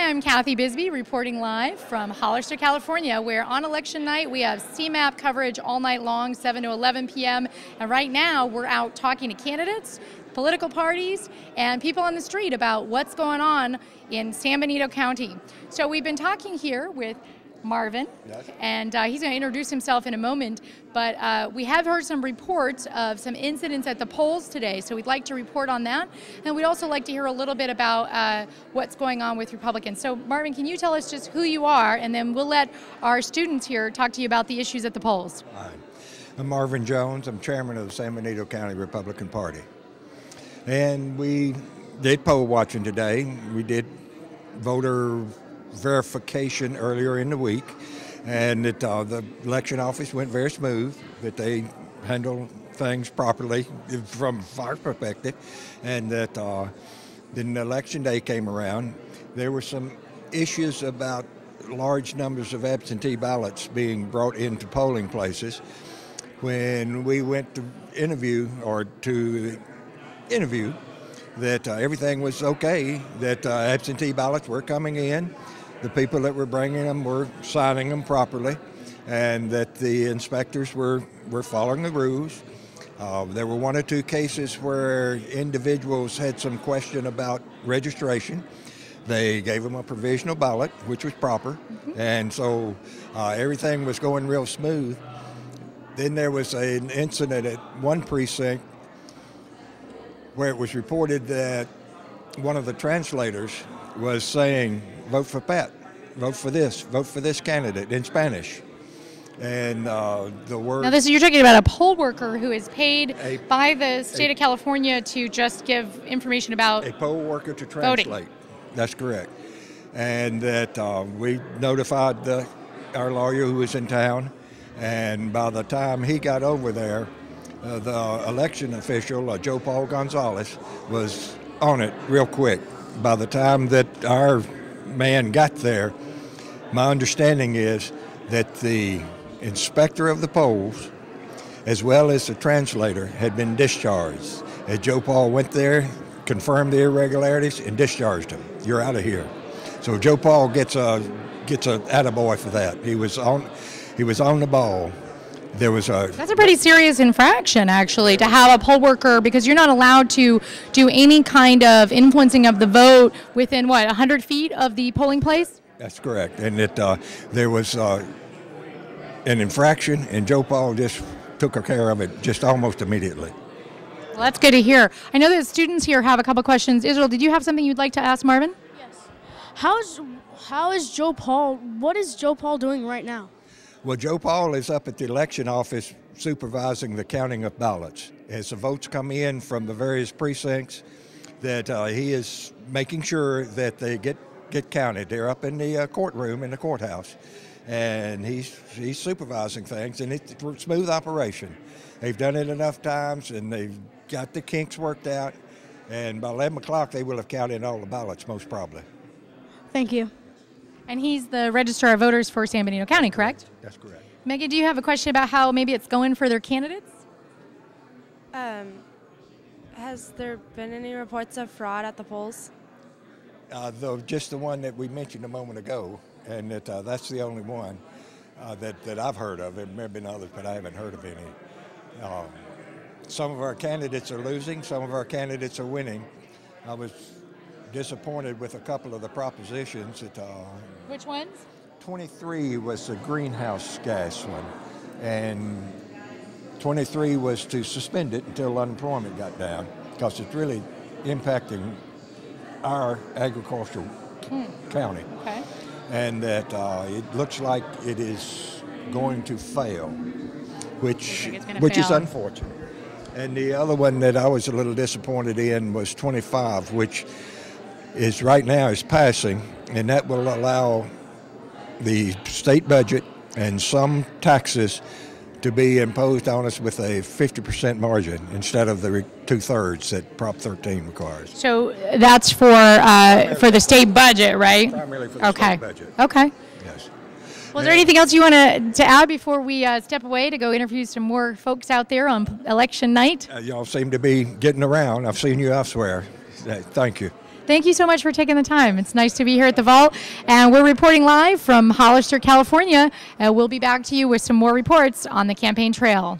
I'm Kathy Bisbee reporting live from Hollister, California, where on election night we have CMAP coverage all night long, 7 to 11 p.m. And right now we're out talking to candidates, political parties, and people on the street about what's going on in San Benito County. So we've been talking here with Marvin, yes, and he's going to introduce himself in a moment, but we have heard some reports of some incidents at the polls today, so we'd like to report on that, and we'd also like to hear a little bit about what's going on with Republicans. So Marvin, can you tell us just who you are, and then we'll let our students here talk to you about the issues at the polls. Hi. I'm Marvin Jones. I'm chairman of the San Benito County Republican Party. And we did poll watching today. We did voter verification earlier in the week, and that the election office went very smooth, that they handled things properly from our perspective, and that then election day came around. There were some issues about large numbers of absentee ballots being brought into polling places. When we went to interview, that everything was okay, that absentee ballots were coming in, the people that were bringing them were signing them properly, and that the inspectors were following the rules. There were one or two cases where individuals had some question about registration. They gave them a provisional ballot, which was proper, and so everything was going real smooth. Then there was an incident at one precinct where it was reported that one of the translators was saying, vote for Pat, vote for this candidate in Spanish. And the word... Now you're talking about a poll worker who is paid by the state of California to just give information about a poll worker to translate. Voting. That's correct. And that we notified our lawyer who was in town, and by the time he got over there, the election official, Joe Paul Gonzalez, was on it real quick. By the time that our man got there, my understanding is that the inspector of the polls, as well as the translator, had been discharged. And Joe Paul went there, confirmed the irregularities, and discharged him. You're out of here. So Joe Paul gets a attaboy for that. He was on the ball. That's a pretty serious infraction, actually, to have a poll worker, because you're not allowed to do any kind of influencing of the vote within, 100 feet of the polling place? That's correct. And there was an infraction, and Joe Paul just took care of it just almost immediately. Well, that's good to hear. I know that students here have a couple questions. Israel, did you have something you'd like to ask Marvin? Yes. How is Joe Paul, what is Joe Paul doing right now? Well, Joe Paul is up at the election office supervising the counting of ballots. As the votes come in from the various precincts, that he is making sure that they get counted. They're up in the courtroom in the courthouse, and he's supervising things, and it's a smooth operation. They've done it enough times, and they've got the kinks worked out, and by 11 o'clock they will have counted all the ballots, most probably. Thank you. And he's the registrar of voters for San Benito County, correct? That's correct. Megan, do you have a question about how maybe it's going for their candidates? Has there been any reports of fraud at the polls? Just the one that we mentioned a moment ago, and that's the only one that I've heard of. There may have been others, but I haven't heard of any. Some of our candidates are losing, some of our candidates are winning. I was disappointed with a couple of the propositions. Which ones? 23 was the greenhouse gas one, and 23 was to suspend it until unemployment got down, because it's really impacting our agricultural county. Okay. And that it looks like it is going to fail, which is unfortunate. And the other one that I was a little disappointed in was 25, which is right now is passing, and that will allow the state budget and some taxes to be imposed on us with a 50% margin instead of the 2/3 that Prop 13 requires. So that's for the state budget, right? Primarily for the state budget. Okay. Yes. Well, is there anything else you want to add before we step away to go interview some more folks out there on election night? Y'all seem to be getting around. I've seen you elsewhere. Thank you. Thank you so much for taking the time. It's nice to be here at the Vault. And we're reporting live from Hollister, California. And we'll be back to you with some more reports on the campaign trail.